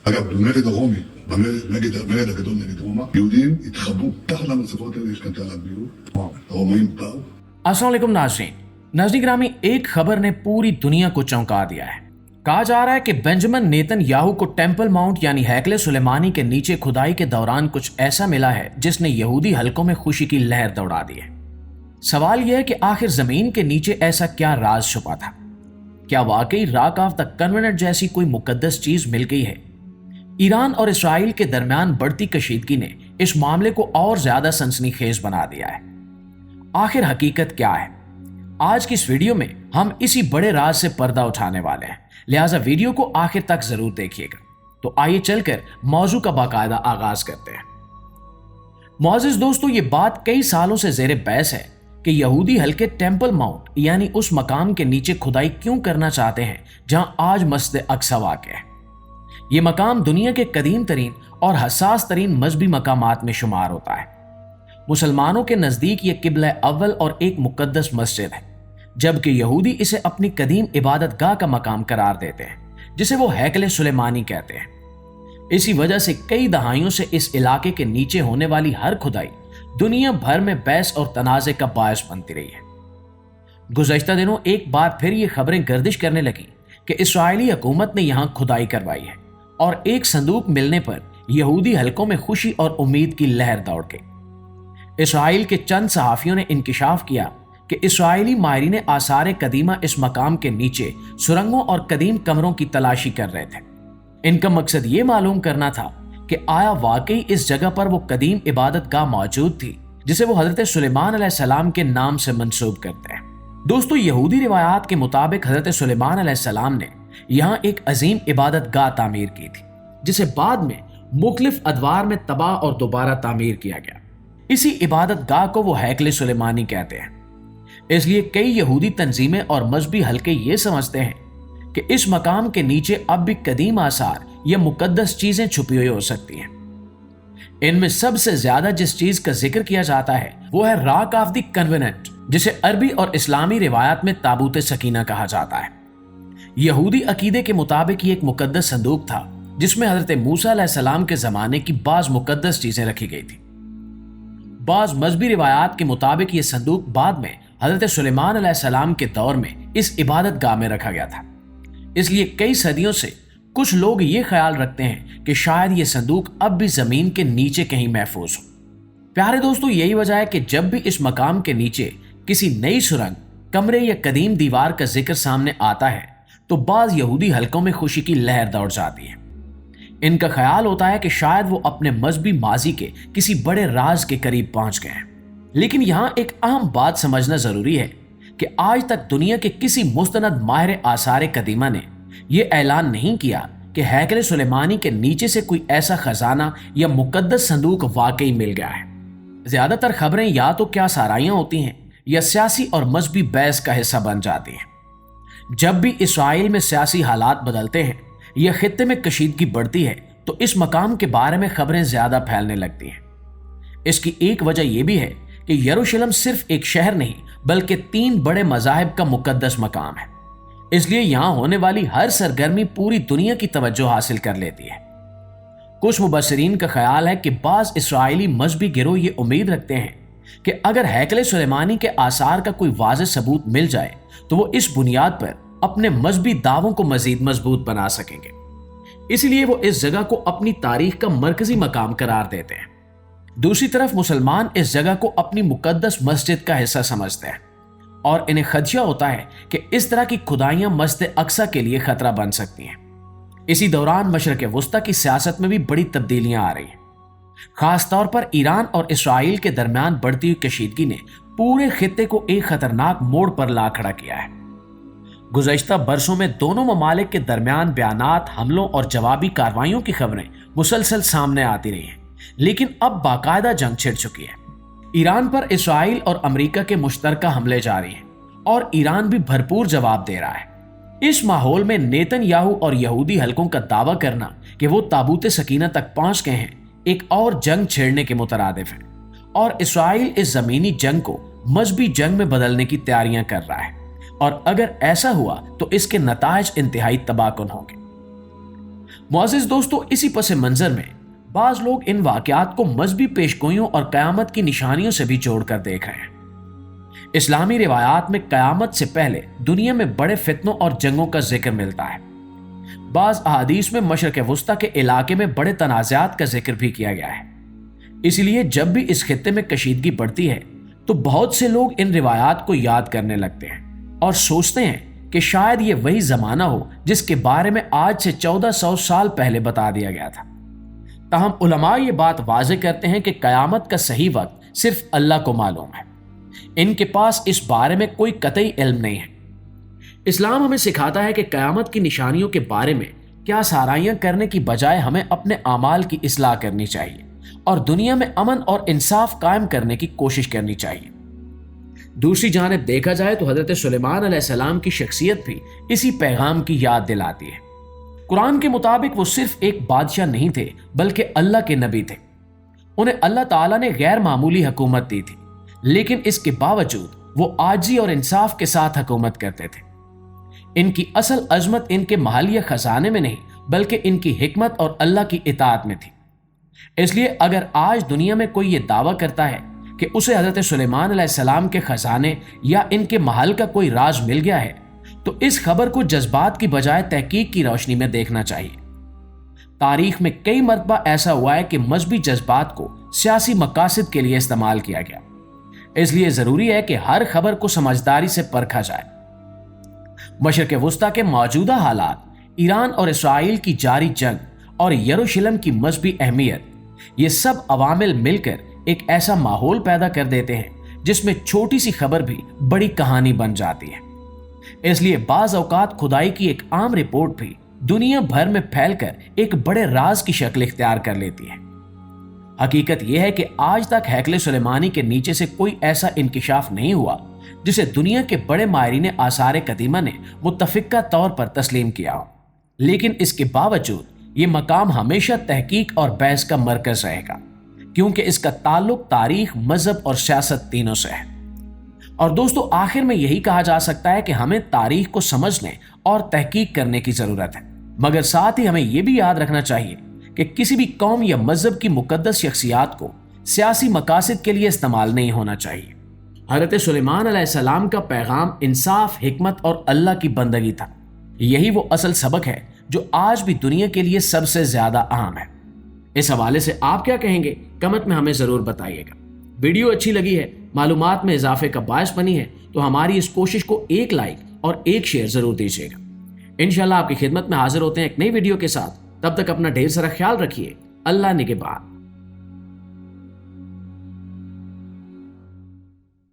אגב, במרד הרומי, במרד הגדול נגד רומא, יהודים התחבאו תחת המרצפות האלה, יש כאן תעלת ביוב, הרומאים באו. अस्सलाम वालेकुम नाज़रीन, नज़दीक ग्रामी एक खबर ने पूरी दुनिया को चौंका दिया है। कहा जा रहा है कि बेंजामिन नेतन्याहू को टेम्पल माउंट यानी हैकले सुलेमानी के नीचे खुदाई के दौरान कुछ ऐसा मिला है जिसने यहूदी हलकों में खुशी की लहर दौड़ा दी है। सवाल यह है कि आखिर जमीन के नीचे ऐसा क्या राज छुपा था? क्या वाकई रॉक ऑफ द कन्वेनेंट जैसी कोई मुकद्दस चीज मिल गई है? ईरान और इसराइल के दरमियान बढ़ती कशीदगी ने इस मामले को और ज्यादा सनसनीखेज बना दिया है। आखिर हकीकत क्या है? आज की इस वीडियो में हम इसी बड़े राज से पर्दा उठाने वाले हैं, लिहाजा वीडियो को आखिर तक जरूर देखिएगा। तो आइए चलकर मौजू का बाकायदा आगाज करते हैं। मौजूद दोस्तों, ये बात कई सालों से जेर बहस है कि यहूदी हल्के टेम्पल माउंट यानी उस मकाम के नीचे खुदाई क्यों करना चाहते हैं जहां आज मस्जिद अक्सा वाक़ है। ये मकाम दुनिया के कदीम तरीन और हसास तरीन मजहबी मकामात में शुमार होता है। मुसलमानों के नज़दीक ये किबला अव्वल और एक मुकद्दस मस्जिद है, जबकि यहूदी इसे अपनी कदीम इबादत गाह का मकाम करार देते हैं, जिसे वो हैकले सुलेमानी कहते हैं। इसी वजह से कई दहाइयों से इस इलाके के नीचे होने वाली हर खुदाई दुनिया भर में बहस और तनाज़े का बायस बनती रही है। गुज़श्ता दिनों एक बार फिर ये खबरें गर्दिश करने लगी कि इस्राइली हुकूमत ने यहाँ खुदाई करवाई है और एक संदूक मिलने पर यहूदी हलकों में खुशी और उम्मीद की लहर दौड़ गई। इसराइल के चंद सहाफ़ियों ने इंकिशाफ किया कि इसराइली माहिरीन आसार कदीमा इस मकाम के नीचे सुरंगों और कदीम कमरों की तलाशी कर रहे थे। इनका मकसद ये मालूम करना था कि आया वाकई इस जगह पर वो कदीम इबादत गाह मौजूद थी जिसे वो हजरत सुलेमान अलैहिस्सलाम के नाम से मंसूब करते हैं। दोस्तों, यहूदी रिवायात के मुताबिक हजरत सुलेमान अलैहिस्सलाम ने यहाँ एक अजीम इबादत गाह तामीर की थी, जिसे बाद में मुख्तलिफ अदवार में तबाह और दोबारा तामीर किया गया। इसी इबादत गाह को वो हैकले सुलेमानी कहते हैं। इसलिए कई यहूदी तंजीमें और मजहबी हलके ये समझते हैं कि इस मकाम के नीचे अब भी कदीम आसार या मुकद्दस चीजें छुपी हुई हो सकती हैं। इनमें सबसे ज्यादा जिस चीज का जिक्र किया जाता है वो है रॉक ऑफ द कन्वेनेंट, जिसे अरबी और इस्लामी रिवायात में ताबूत सकीना कहा जाता है। यहूदी अकीदे के मुताबिक ये एक मुकद्दस संदूक था जिसमें हजरत मूसा अलैहिस्सलाम के जमाने की बाज मुकद्दस चीजें रखी गई थी। बाज मजहबी रिवायात के मुताबिक ये संदूक बाद में हजरत सुलेमान अलैहिस्सलाम के दौर में इस इबादत गाह में रखा गया था। इसलिए कई सदियों से कुछ लोग ये ख्याल रखते हैं कि शायद ये संदूक अब भी जमीन के नीचे कहीं महफूज हो। प्यारे दोस्तों, यही वजह है कि जब भी इस मकाम के नीचे किसी नई सुरंग, कमरे या कदीम दीवार का जिक्र सामने आता है तो बाज यहूदी हलकों में खुशी की लहर दौड़ जाती है। इनका ख्याल होता है कि शायद वो अपने मजहबी माजी के किसी बड़े राज के करीब पहुंच गए हैं। लेकिन यहाँ एक अहम बात समझना जरूरी है कि आज तक दुनिया के किसी मुस्तनद माहिर आसार कदीमा ने यह ऐलान नहीं किया कि हैकले सुलेमानी के नीचे से कोई ऐसा खजाना या मुकद्दस संदूक वाकई मिल गया है। ज्यादातर खबरें या तो क्या साराइयां होती हैं या सियासी और मजहबी बहस का हिस्सा बन जाती हैं। जब भी इसराइल में सियासी हालात बदलते हैं या खित्ते में कशीदगी बढ़ती है तो इस मकाम के बारे में खबरें ज्यादा फैलने लगती हैं। इसकी एक वजह यह भी है कि यरूशलेम सिर्फ एक शहर नहीं बल्कि 3 बड़े मज़ाहिब का मुकद्दस मकाम है। इसलिए यहां होने वाली हर सरगर्मी पूरी दुनिया की तवज्जो हासिल कर लेती है। कुछ मुबस्सिरीन का ख्याल है कि बाज इसराइली मजहबी गिरोह ये उम्मीद रखते हैं कि अगर हैकले सुलेमानी के आसार का कोई वाज़ेह सबूत मिल जाए तो वो इस बुनियाद पर अपने मजहबी दावों को मजीद मजबूत बना सकेंगे। इसलिए वो इस जगह को अपनी तारीख का मरकजी मकाम करार देते हैं। दूसरी तरफ मुसलमान इस जगह को अपनी मुकद्दस मस्जिद का हिस्सा समझते हैं और इन्हें खदशा होता है कि इस तरह की खुदाइयां मस्जिद अक्सा के लिए खतरा बन सकती हैं। इसी दौरान मशरक़ वुस्ता की सियासत में भी बड़ी तब्दीलियां आ रही हैं। खास तौर पर ईरान और इसराइल के दरमियान बढ़ती हुई कशीदगी ने पूरे खित्ते को एक खतरनाक मोड़ पर ला खड़ा किया है। गुज़श्ता बरसों में दोनों ममालिक के दरमियान बयानात, हमलों और जवाबी कार्रवाइयों की खबरें मुसलसल सामने आती रही हैं, लेकिन अब बाकायदा जंग छिड़ चुकी है। ईरान पर इसराइल और अमेरिका के मुश्तरका हमले जारी हैं और ईरान भी भरपूर जवाब दे रहा है। इस माहौल में नेतन्याहू और यहूदी हलकों का दावा करना कि वो ताबूत सकीना तक पहुंच गए हैं एक और जंग छेड़ने के मुतरादिफ है और इसराइल इस जमीनी जंग को मजहबी जंग में बदलने की तैयारियां कर रहा है और अगर ऐसा हुआ तो इसके नताइज इंतहाई तबाहकुन होंगे। मुअज़्ज़िज़ दोस्तों, इसी पस मंजर में बाज लोग इन वाकयात को मजहबी पेशगोइयों और कयामत की निशानियों से भी जोड़कर देख रहे हैं। इस्लामी रिवायात में कयामत से पहले दुनिया में बड़े फितनों और जंगों का जिक्र मिलता है। बाज अहादीस में मशरक़ वुस्ता के इलाके में बड़े तनाज़ात का जिक्र भी किया गया है। इसलिए जब भी इस खित्ते में कशीदगी बढ़ती है तो बहुत से लोग इन रिवायात को याद करने लगते हैं और सोचते हैं कि शायद ये वही जमाना हो जिसके बारे में आज से 1400 साल पहले बता दिया गया था। ताहम उलमा ये बात वाज़ेह करते हैं कि कयामत का सही वक्त सिर्फ अल्लाह को मालूम है। इनके पास इस बारे में कोई कतई इल्म नहीं है। इस्लाम हमें सिखाता है कि कयामत की निशानियों के बारे में क्या साराइयां करने की बजाय हमें अपने आमाल की इस्लाह करनी चाहिए और दुनिया में अमन और इंसाफ कायम करने की कोशिश करनी चाहिए। दूसरी जानिब देखा जाए तो हजरत सुलेमान अलैहिस्सलाम की शख्सियत भी इसी पैगाम की याद दिलाती है। कुरान के मुताबिक वो सिर्फ एक बादशाह नहीं थे बल्कि अल्लाह के नबी थे। उन्हें अल्लाह ताला ने गैर मामूली हुकूमत दी थी, लेकिन इसके बावजूद वो आजी और इंसाफ के साथ हुकूमत करते थे। इनकी असल अजमत इनके महलिया खजाने में नहीं बल्कि इनकी हिकमत और अल्लाह की इताअत में थी। इसलिए अगर आज दुनिया में कोई ये दावा करता है कि उसे हजरत सुलेमान अलैहिस्सलाम के खजाने या इनके महल का कोई राज मिल गया है तो इस खबर को जज्बात की बजाय तहकीक की रोशनी में देखना चाहिए। तारीख में कई मरतबा ऐसा हुआ है कि मजहबी जज्बात को सियासी मकासद के लिए इस्तेमाल किया गया। इसलिए जरूरी है कि हर खबर को समझदारी से परखा जाए। मशरक़ वुस्ता के मौजूदा हालात, ईरान और इसराइल की जारी जंग और यरूशलेम की मजहबी अहमियत, ये सब अवामिल मिलकर एक ऐसा माहौल पैदा कर देते हैं जिसमें छोटी सी खबर भी बड़ी कहानी बन जाती है। इसलिए बाज औकात खुदाई की एक आम रिपोर्ट भी दुनिया भर में फैलकर एक बड़े राज की शक्ल इख्तियार कर लेती है। हकीकत यह है कि आज तक हैकले सुलेमानी के नीचे से कोई ऐसा इंकिशाफ नहीं हुआ जिसे दुनिया के बड़े माहिरीन आसार कदीमा ने मुत्तफिका तौर पर तस्लीम किया हो। लेकिन इसके बावजूद ये मकाम हमेशा तहकीक और बहस का मरकज रहेगा, क्योंकि इसका ताल्लुक तारीख, मजहब और सियासत तीनों से है। और दोस्तों, आखिर में यही कहा जा सकता है कि हमें तारीख को समझने और तहकीक करने की जरूरत है, मगर साथ ही हमें यह भी याद रखना चाहिए कि किसी भी कौम या मजहब की मुकद्दस शख्सियात को सियासी मकासद के लिए इस्तेमाल नहीं होना चाहिए। हज़रत सुलेमान अलैहिस्सलाम का पैगाम इंसाफ, हिकमत और अल्लाह की बंदगी था। यही वो असल सबक है जो आज भी दुनिया के लिए सबसे ज्यादा अहम है। इस हवाले से आप क्या कहेंगे, कमेंट में हमें जरूर बताइएगा। वीडियो अच्छी लगी है, मालूमात में इजाफे का बायस बनी है तो हमारी इस कोशिश को एक लाइक और एक शेयर जरूर दीजिएगा। इंशाल्लाह आपकी खिदमत में हाजिर होते हैं एक नई वीडियो के साथ। तब तक अपना ढेर सारा ख्याल रखिए। अल्लाह निगहबान।